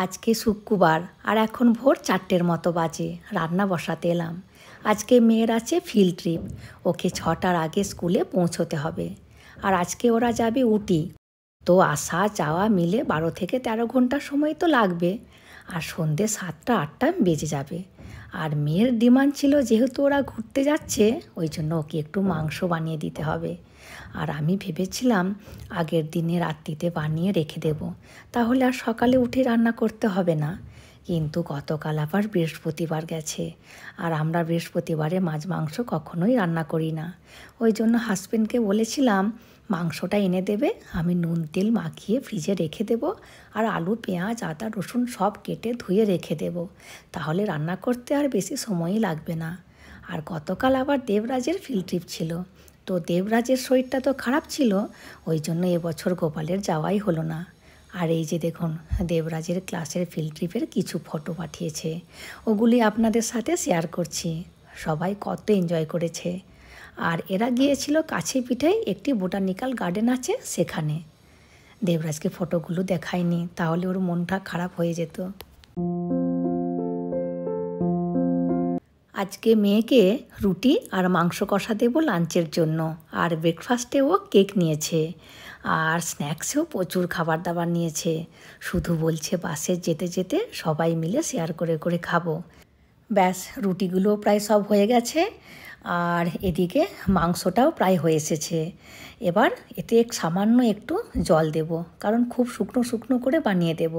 আজকে শুক্রবার আর এখন ভোর 4টের মতো বাজে। রান্না বসাতে এলাম। আজকে মেয়ের আছে ফিল্ড ট্রিপ, ওকে 6টার আগে স্কুলে পৌঁছতে হবে। আর আজকে ওরা যাবে উটি, তো আসা যাওয়া মিলে 12 থেকে 13 ঘন্টা সময় তো লাগবে। আর সন্ধ্যে 7টা 8টা বেজে যাবে। আর মেয়ের ডিমান্ড ছিল যেহেতু ওরা ঘুরতে যাচ্ছে, ওই জন্য ওকে একটু মাংস বানিয়ে দিতে হবে। আর আমি ভেবেছিলাম আগের দিনে রাত্রিতে বানিয়ে রেখে দেব, তাহলে আর সকালে উঠে রান্না করতে হবে না। কিন্তু গতকাল আবার বৃহস্পতিবার গেছে, আর আমরা বৃহস্পতিবারে মাছ মাংস কখনোই রান্না করি না। ওই জন্য হাজবেন্ডকে বলেছিলাম মাংসটা এনে দেবে, আমি নুন তেল মাখিয়ে ফ্রিজে রেখে দেব, আর আলু পেঁয়াজ আদা রসুন সব কেটে ধুয়ে রেখে দেব, তাহলে রান্না করতে আর বেশি সময়ই লাগবে না। আর গতকাল আবার দেবরাজের ফিল্ড ট্রিপ ছিল, তো দেবরাজের শরীরটা তো খারাপ ছিল, ওই জন্য এবছর গোপালের যাওয়াই হলো না। আর এই যে দেখুন, দেবরাজের ক্লাসের ফিল্ড ট্রিপের কিছু ফটো পাঠিয়েছে, ওগুলি আপনাদের সাথে শেয়ার করছি। সবাই কত এনজয় করেছে। আর এরা গিয়েছিল কাছে পিঠেই একটি বোটানিক্যাল গার্ডেন আছে সেখানে। দেবরাজকে ফটোগুলো দেখায়নি, তাহলে ওর মনটা খারাপ হয়ে যেত। আজকে মেয়েকে রুটি আর মাংস কষা দেবো লাঞ্চের জন্য, আর ব্রেকফাস্টেও কেক নিয়েছে, আর স্ন্যাক্সেও প্রচুর খাবার দাবার নিয়েছে। শুধু বলছে বাসে যেতে যেতে সবাই মিলে শেয়ার করে করে খাবো। ব্যাস, রুটিগুলো প্রায় সব হয়ে গেছে, আর এদিকে মাংসটাও প্রায় হয়ে এসেছে। এবার এতে সামান্য একটু জল দেব, কারণ খুব শুকনো শুকনো করে বানিয়ে দেব।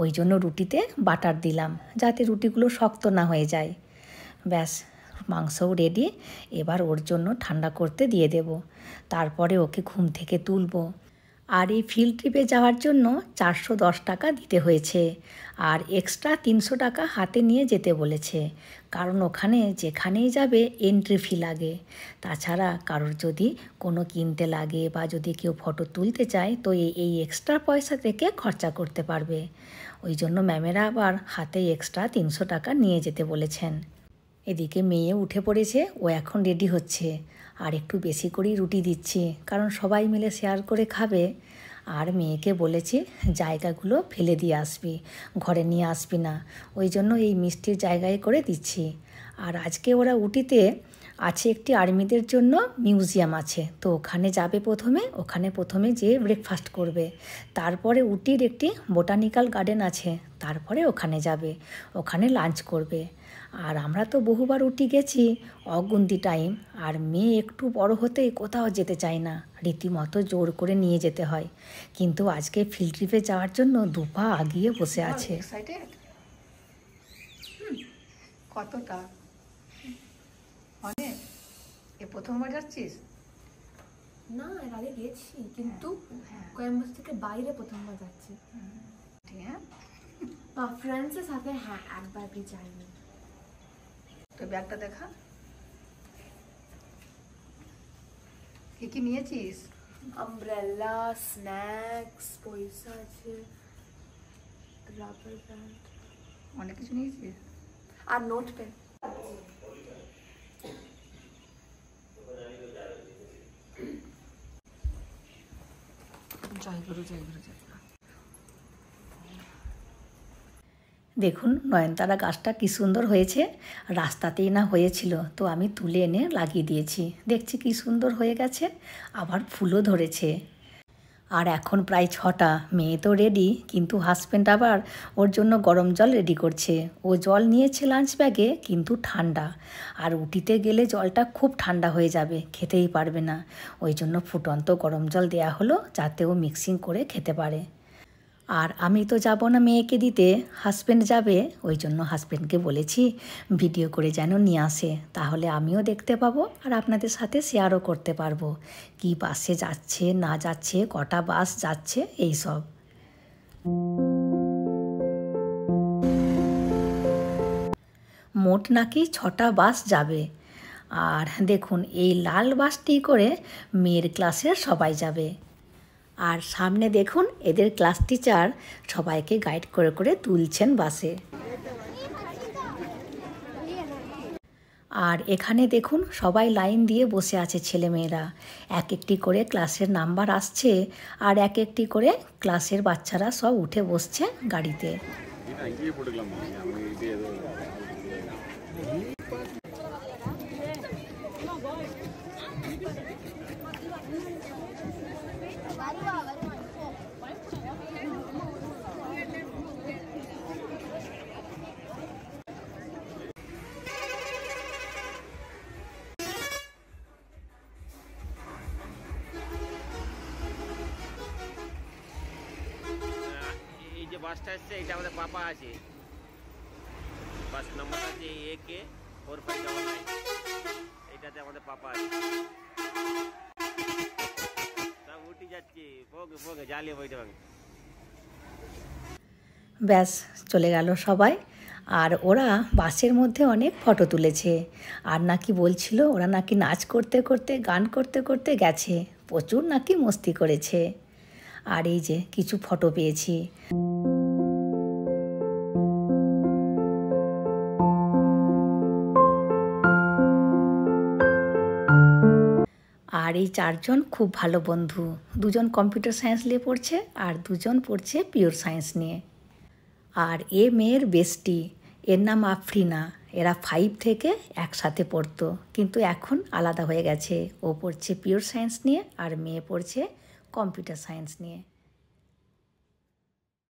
ওই জন্য রুটিতে বাটার দিলাম, যাতে রুটিগুলো শক্ত না হয়ে যায়। ব্যাস, মাংসও রেডি। এবার ওর জন্য ঠান্ডা করতে দিয়ে দেব, তারপরে ওকে ঘুম থেকে তুলব। আর এই ফিল্ড ট্রিপে যাওয়ার জন্য 410 টাকা দিতে হয়েছে, আর এক্সট্রা 300 টাকা হাতে নিয়ে যেতে বলেছে, কারণ ওখানে যেখানেই যাবে এন্ট্রি ফি লাগে। তাছাড়া কারোর যদি কোনো কিনতে লাগে বা যদি কেউ ফটো তুলতে চায়, তো এই এক্সট্রা পয়সা থেকে খরচা করতে পারবে। ওই জন্য ম্যামেরা আবার হাতে এক্সট্রা 300 টাকা নিয়ে যেতে বলেছেন। এদিকে মেয়ে উঠে পড়েছে, ও এখন রেডি হচ্ছে। আর একটু বেশি করেই রুটি দিচ্ছি, কারণ সবাই মিলে শেয়ার করে খাবে। আর মেয়েকে বলেছি জায়গাগুলো ফেলে দিয়ে আসবি, ঘরে নিয়ে আসবি না, ওই জন্য এই মিষ্টির জায়গায় করে দিচ্ছি। আর আজকে ওরা উটিতে আছে একটি আর্মিদের জন্য মিউজিয়াম আছে, তো ওখানে যাবে ওখানে প্রথমে যেয়ে ব্রেকফাস্ট করবে, তারপরে উটির একটি বোটানিক্যাল গার্ডেন আছে, তারপরে ওখানে যাবে, ওখানে লাঞ্চ করবে। আর আমরা তো বহুবার উটি গেছি, অগুন্তি টাইম। আর মেয়ে একটু বড় হতেই কোথাও যেতে চায় না, রীতিমতো জোর করে নিয়ে যেতে হয়। কিন্তু আজকে ফিল্ড ট্রিপে যাওয়ার জন্য দুপা আগিয়ে বসে আছে। কতটা অনেক। এ প্রথমবার যাচ্ছিস? না, এর আগে গেছি, কিন্তু কোয়েম্বাটোর থেকে বাইরে প্রথমবার যাচ্ছি। ঠিক, হ্যাঁ, ফ্রেন্ডসের সাথে হ্যাঁ একবার কি যাইনি। তো ব্যাগটা দেখা, কি কি নিয়েছিস? আমব্রেলা, স্ন্যাক্স, পয়সা আছে, রাবার ব্যান্ড, অনেক কিছু নিয়েছিস। আর নোট পেন। জয় গুরু, জয় গুরু, জয় গুরু। দেখুন নয়নতারা গাছটা কি সুন্দর হয়েছে, রাস্তাতেই না হয়েছিল, তো আমি তুলে এনে লাগিয়ে দিয়েছি। দেখছি কি সুন্দর হয়ে গেছে, আবার ফুলও ধরেছে। আর এখন প্রায় 6টা, মেয়ে তো রেডি, কিন্তু হাজব্যান্ড আবার ওর জন্য গরম জল রেডি করছে। ও জল নিয়েছে লাঞ্চ ব্যাগে, কিন্তু ঠান্ডা, আর উটিতে গেলে জলটা খুব ঠান্ডা হয়ে যাবে, খেতেই পারবে না। ওই জন্য ফুটন্ত গরম জল দেয়া হলো, যাতে ও মিক্সিং করে খেতে পারে। আর আমি তো যাব না মেয়েকে দিতে, হাজব্যান্ড যাবে, ওই জন্য হাজব্যান্ডকে বলেছি ভিডিও করে যেন নিয়ে আসে, তাহলে আমিও দেখতে পাবো আর আপনাদের সাথে শেয়ারও করতে পারবো কি বাসে যাচ্ছে না যাচ্ছে, কটা বাস যাচ্ছে এই সব। মোট নাকি 6টা বাস যাবে। আর দেখুন এই লাল বাসটি করে মেয়ের ক্লাসের সবাই যাবে। আর সামনে দেখুন এদের ক্লাস টিচার সবাইকে গাইড করে করে তুলছেন বাসে। আর এখানে দেখুন সবাই লাইন দিয়ে বসে আছে ছেলেমেয়েরা, এক একটি করে ক্লাসের নাম্বার আসছে আর এক একটি করে ক্লাসের বাচ্চারা সব উঠে বসছে গাড়িতে। এই যে বাসটা আসছে এটা আমাদের পাপা আছে, বাস নম্বরটা আছে AK4599, এটাতে আমাদের পাপা আছে। সব উঠে যাচ্ছে, বগে বগে জ্বালিয়ে বইতে পারে। ব্যাস চলে গেল সবাই। আর ওরা বাসের মধ্যে অনেক ফটো তুলেছে, আর নাকি বলছিল ওরা নাকি নাচ করতে করতে গান করতে করতে গেছে, প্রচুর নাকি মস্তি করেছে। আর এই যে কিছু ফটো পেয়েছি। আর এই চারজন খুব ভালো বন্ধু, দুজন কম্পিউটার সায়েন্স নিয়ে পড়ছে আর দুজন পড়ছে পিওর সায়েন্স নিয়ে। আর এ মেয়ের বেস্টি, এর নাম আফরিনা। এরা 5 থেকে একসাথে পড়তো, কিন্তু এখন আলাদা হয়ে গেছে। ও পড়ছে পিওর সায়েন্স নিয়ে আর মেয়ে পড়ছে কম্পিউটার সায়েন্স নিয়ে।